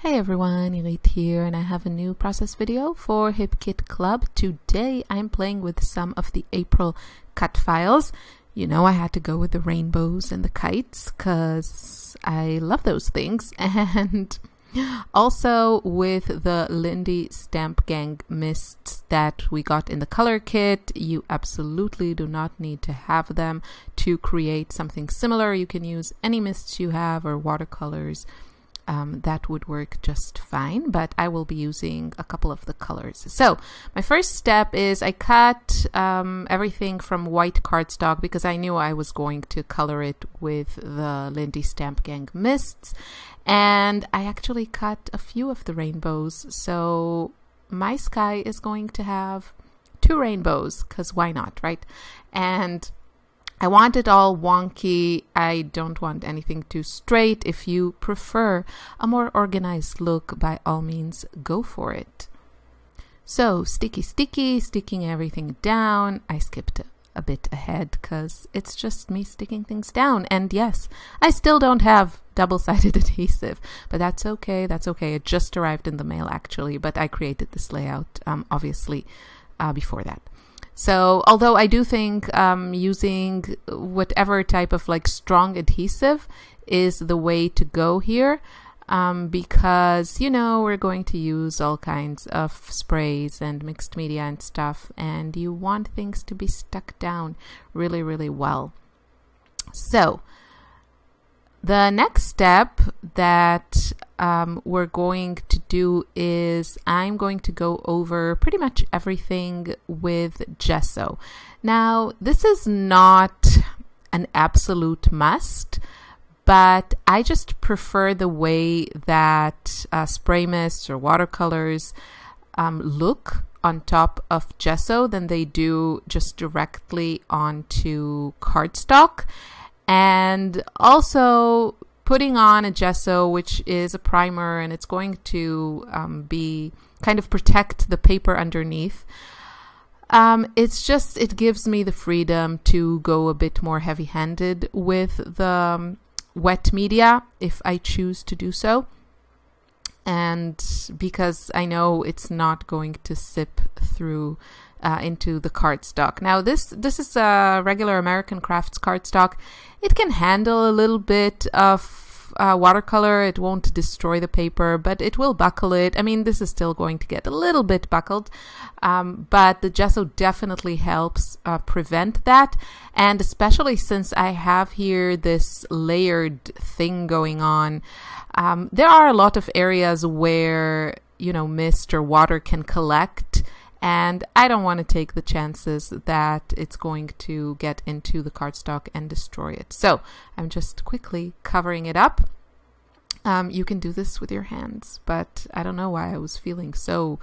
Hey everyone, Irit here, and I have a new process video for Hip Kit Club. Today I'm playing with some of the April cut files. You know, I had to go with the rainbows and the kites because I love those things, and also with the Lindy Stamp Gang mists that we got in the color kit. You absolutely do not need to have them to create something similar. You can use any mists you have or watercolors. That would work just fine, but I will be using a couple of the colors. So my first step is I cut everything from white cardstock because I knew I was going to color it with the Lindy Stamp Gang mists, and I actually cut a few of the rainbows. So my sky is going to have 2 rainbows because why not, right? And I want it all wonky. I don't want anything too straight. If you prefer a more organized look, by all means, go for it. So sticking everything down. I skipped a bit ahead because it's just me sticking things down. And yes, I still don't have double-sided adhesive, but that's okay. That's okay. It just arrived in the mail actually, but I created this layout obviously before that. So although I do think using whatever type of like strong adhesive is the way to go here, because, you know, we're going to use all kinds of sprays and mixed media and stuff, and you want things to be stuck down really, really well. So the next step that we're going to do is I'm going to go over pretty much everything with gesso. Now, this is not an absolute must, but I just prefer the way that spray mists or watercolors look on top of gesso than they do just directly onto cardstock. And also putting on a gesso, which is a primer, and it's going to be kind of protect the paper underneath. It gives me the freedom to go a bit more heavy-handed with the wet media if I choose to do so. And because I know it's not going to sip through into the cardstock. Now this is a regular American Crafts cardstock. It can handle a little bit of watercolor. It won't destroy the paper, but it will buckle it. I mean, this is still going to get a little bit buckled, but the gesso definitely helps prevent that. And especially since I have here this layered thing going on, there are a lot of areas where, you know, mist or water can collect, and I don't want to take the chances that it's going to get into the cardstock and destroy it. So I'm just quickly covering it up. You can do this with your hands, but I don't know why I was feeling so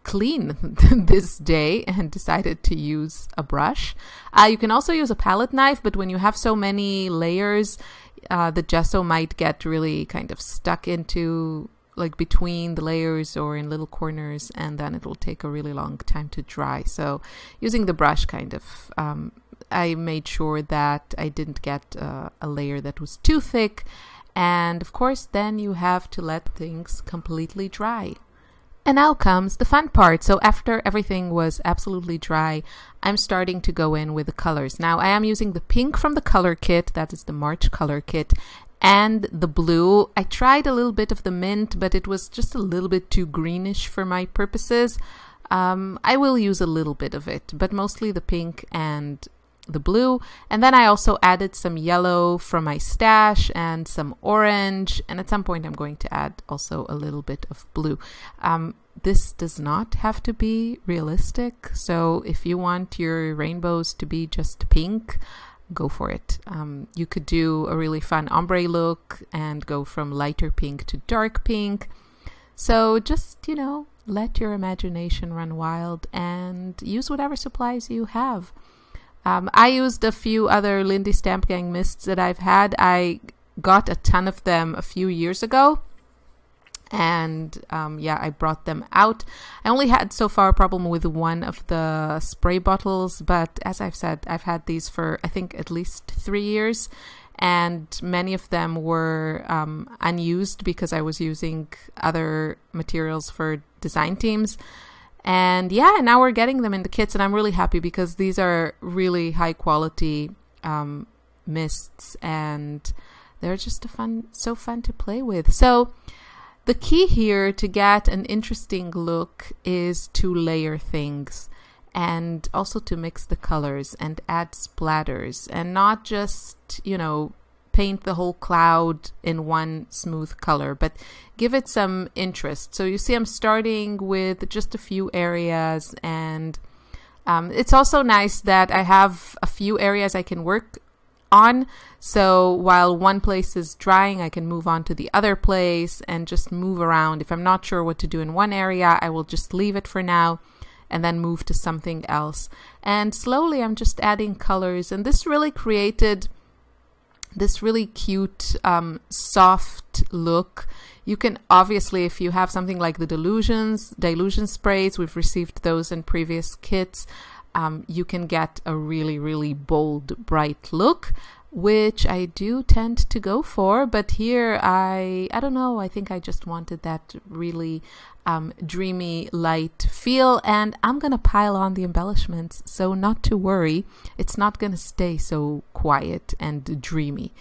clean this day and decided to use a brush. You can also use a palette knife, but when you have so many layers, the gesso might get really kind of stuck into like between the layers or in little corners, and then it will take a really long time to dry. So using the brush kind of, I made sure that I didn't get a layer that was too thick. And of course, then you have to let things completely dry. And now comes the fun part. So after everything was absolutely dry, I'm starting to go in with the colors. Now I am using the pink from the color kit, that is the March color kit, and the blue. I tried a little bit of the mint, but it was just a little bit too greenish for my purposes. I will use a little bit of it, but mostly the pink and the blue. And then I also added some yellow from my stash and some orange, and at some point I'm going to add also a little bit of blue. This does not have to be realistic, so if you want your rainbows to be just pink, go for it. You could do a really fun ombre look and go from lighter pink to dark pink. So just, you know, let your imagination run wild and use whatever supplies you have. I used a few other Lindy Stamp Gang mists that I've had. I got a ton of them a few years ago, And yeah, I brought them out. I only had so far a problem with one of the spray bottles, but as I've said, I've had these for I think at least 3 years, and many of them were unused because I was using other materials for design teams. And yeah, now we're getting them in the kits, and I'm really happy because these are really high quality mists, and they're just so fun to play with. So the key here to get an interesting look is to layer things, and also to mix the colors and add splatters, and not just, you know, paint the whole cloud in one smooth color, but give it some interest. So you see I'm starting with just a few areas, and it's also nice that I have a few areas I can work on. So while one place is drying, I can move on to the other place and just move around. If I'm not sure what to do in one area, I will just leave it for now and then move to something else. And slowly I'm just adding colors, and this really created this really cute soft look. You can obviously, if you have something like the dilution sprays, we've received those in previous kits, you can get a really bold, bright look, which I do tend to go for. But here I don't know, I think I just wanted that really dreamy light feel, and I'm gonna pile on the embellishments, so not to worry, it's not gonna stay so quiet and dreamy.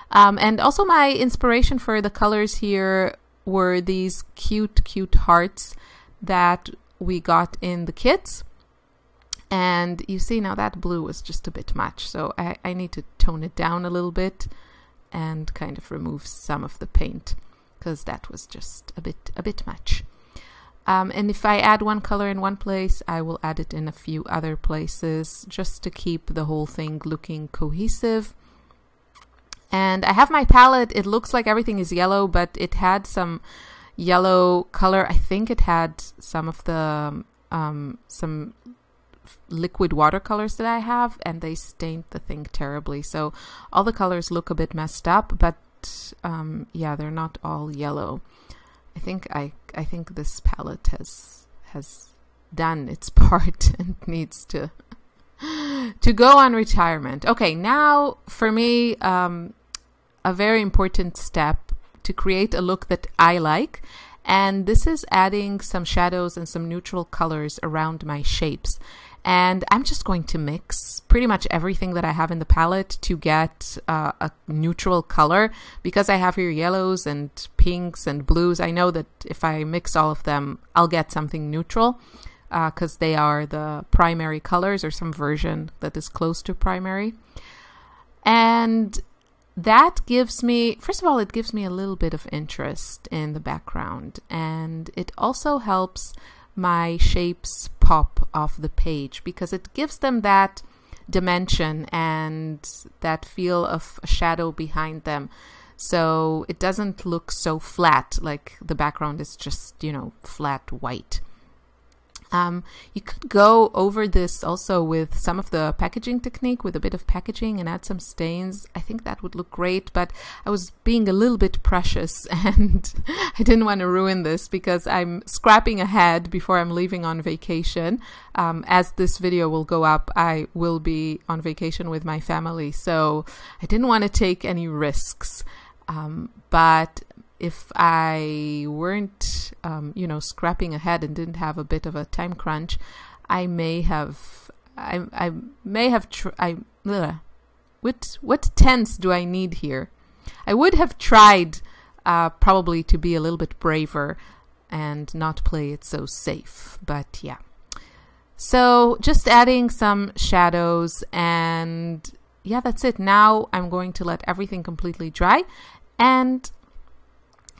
And also my inspiration for the colors here were these cute hearts that we got in the kits. And you see now that blue was just a bit much, so I need to tone it down a little bit and kind of remove some of the paint, because that was just a bit much. And if I add one color in one place, I will add it in a few other places just to keep the whole thing looking cohesive. And I have my palette. It looks like everything is yellow, but it had some yellow color. I think it had some of the some liquid watercolors that I have, and they stained the thing terribly. So all the colors look a bit messed up, but yeah, they're not all yellow. I think this palette has done its part and needs to go on retirement. Okay, now for me, a very important step to create a look that I like, and this is adding some shadows and some neutral colors around my shapes. And I'm just going to mix pretty much everything that I have in the palette to get a neutral color, because I have here yellows and pinks and blues. I know that if I mix all of them, I'll get something neutral, because they are the primary colors, or some version that is close to primary. And that gives me, first of all, it gives me a little bit of interest in the background, and it also helps my shapes pop off the page, because it gives them that dimension and that feel of a shadow behind them, so it doesn't look so flat, like the background is just, you know, flat white. You could go over this also with some of the packaging technique, with a bit of packaging, and add some stains. I think that would look great, but I was being a little bit precious and I didn't want to ruin this, because I'm scrapping ahead before I'm leaving on vacation. As this video will go up, I will be on vacation with my family, so I didn't want to take any risks. But if I weren't, you know, scrapping ahead and didn't have a bit of a time crunch, I may have, what tense do I need here? I would have tried probably to be a little bit braver and not play it so safe, but yeah. So just adding some shadows, and yeah, that's it. Now I'm going to let everything completely dry and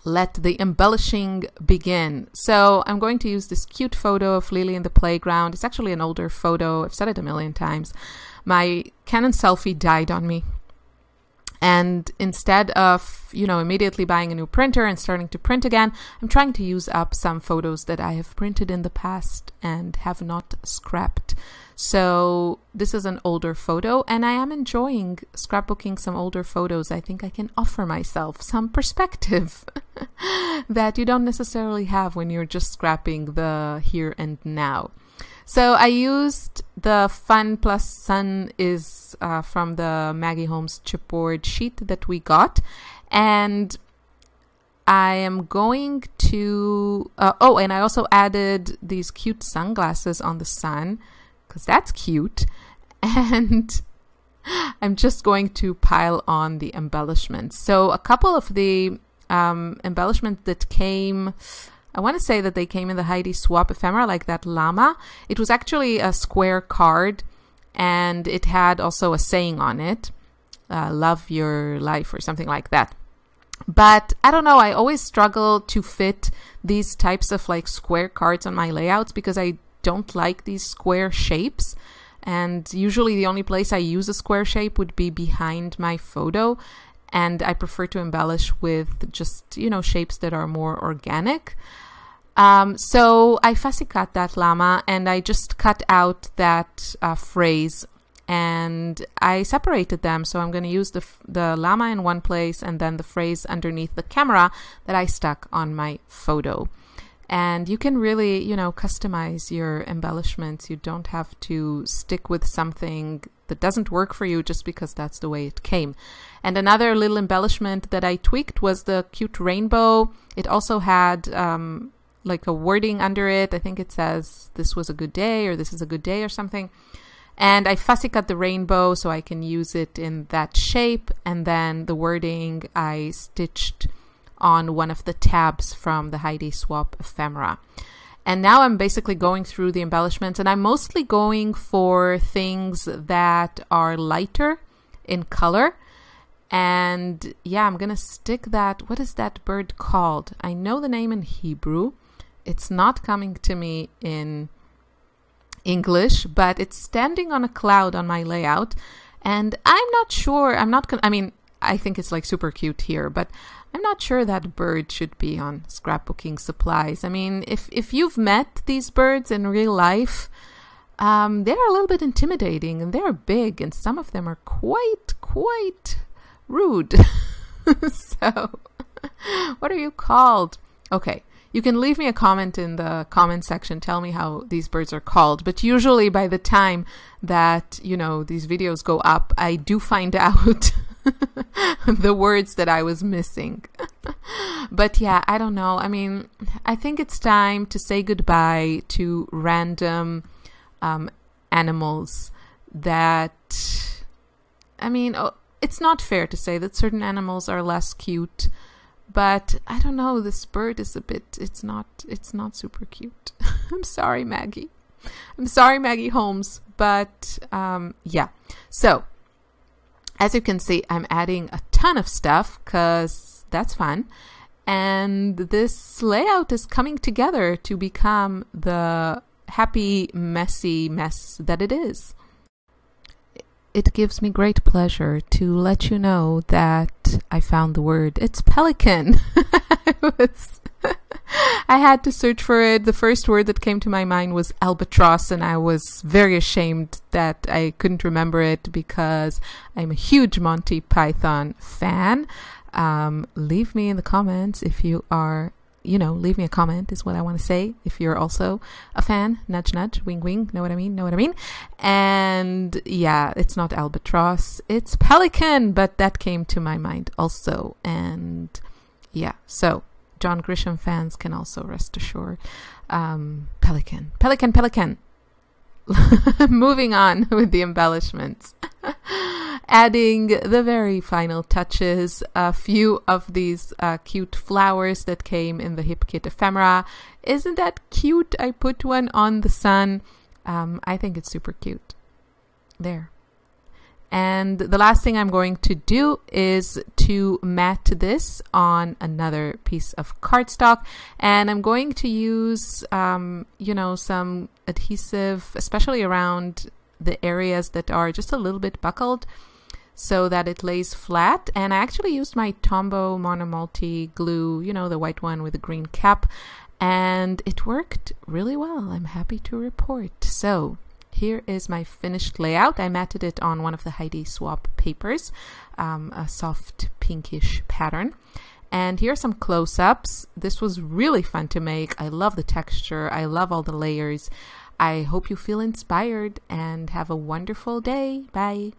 let the embellishing begin. So I'm going to use this cute photo of Lily in the playground. It's actually an older photo. I've said it a million times. My Canon selfie died on me. And instead of, you know, immediately buying a new printer and starting to print again, I'm trying to use up some photos that I have printed in the past and have not scrapped. So this is an older photo, and I am enjoying scrapbooking some older photos. I think I can offer myself some perspective that you don't necessarily have when you're just scrapping the here and now. So I used the Fun Plus Sun is from the Maggie Holmes chipboard sheet that we got, and I am going to and I also added these cute sunglasses on the sun because that's cute, and I'm just going to pile on the embellishments. So a couple of the embellishments that came, I want to say that they came in the Heidi Swap ephemera, like that llama. It was actually a square card, and it had also a saying on it, love your life or something like that. But I don't know, I always struggle to fit these types of like square cards on my layouts because I don't like these square shapes. And usually the only place I use a square shape would be behind my photo. And I prefer to embellish with just, you know, shapes that are more organic. So I fussy cut that llama, and I just cut out that phrase, and I separated them. So I'm going to use the llama in one place and then the phrase underneath the camera that I stuck on my photo. And you can really, you know, customize your embellishments. You don't have to stick with something that doesn't work for you just because that's the way it came. And another little embellishment that I tweaked was the cute rainbow. It also had like a wording under it. I think it says this was a good day or this is a good day or something. And I fussy cut the rainbow so I can use it in that shape. And then the wording I stitched on one of the tabs from the Heidi Swap ephemera. And now I'm basically going through the embellishments, and I'm mostly going for things that are lighter in color. And yeah, I'm going to stick that. What is that bird called? I know the name in Hebrew. It's not coming to me in English, but it's standing on a cloud on my layout, and I'm not sure. I mean, I think it's like super cute here, but I'm not sure that bird should be on scrapbooking supplies. I mean, if you've met these birds in real life, they're a little bit intimidating, and they're big, and some of them are quite rude. So, what are you called? Okay. You can leave me a comment in the comment section. Tell me how these birds are called. But usually by the time that, you know, these videos go up, I do find out the words that I was missing. But yeah, I don't know. I mean, I think it's time to say goodbye to random animals that, I mean, it's not fair to say that certain animals are less cute. But I don't know, this bird is a bit, it's not super cute. I'm sorry, Maggie. I'm sorry, Maggie Holmes. But yeah. So, as you can see, I'm adding a ton of stuff because that's fun. And this layout is coming together to become the happy, messy mess that it is. It gives me great pleasure to let you know that I found the word. It's pelican. I had to search for it. The first word that came to my mind was albatross, and I was very ashamed that I couldn't remember it because I'm a huge Monty Python fan. Leave me in the comments if you are, you know, leave me a comment is what I want to say. If you're also a fan, nudge, nudge, wing, wing, know what I mean, know what I mean. And yeah, it's not albatross, it's pelican, but that came to my mind also. And yeah, so John Grisham fans can also rest assured. Pelican, pelican, pelican. Moving on with the embellishments. Adding the very final touches, a few of these cute flowers that came in the Hip Kit ephemera. Isn't that cute? I put one on the sun. I think it's super cute. There. And the last thing I'm going to do is to mat this on another piece of cardstock. And I'm going to use, you know, some adhesive, especially around the areas that are just a little bit buckled, so that it lays flat. And I actually used my Tombow Monomalty glue, you know, the white one with the green cap, and it worked really well. I'm happy to report. So here is my finished layout. I matted it on one of the Heidi Swap papers, a soft pinkish pattern. And here are some close-ups. This was really fun to make. I love the texture. I love all the layers. I hope you feel inspired and have a wonderful day. Bye.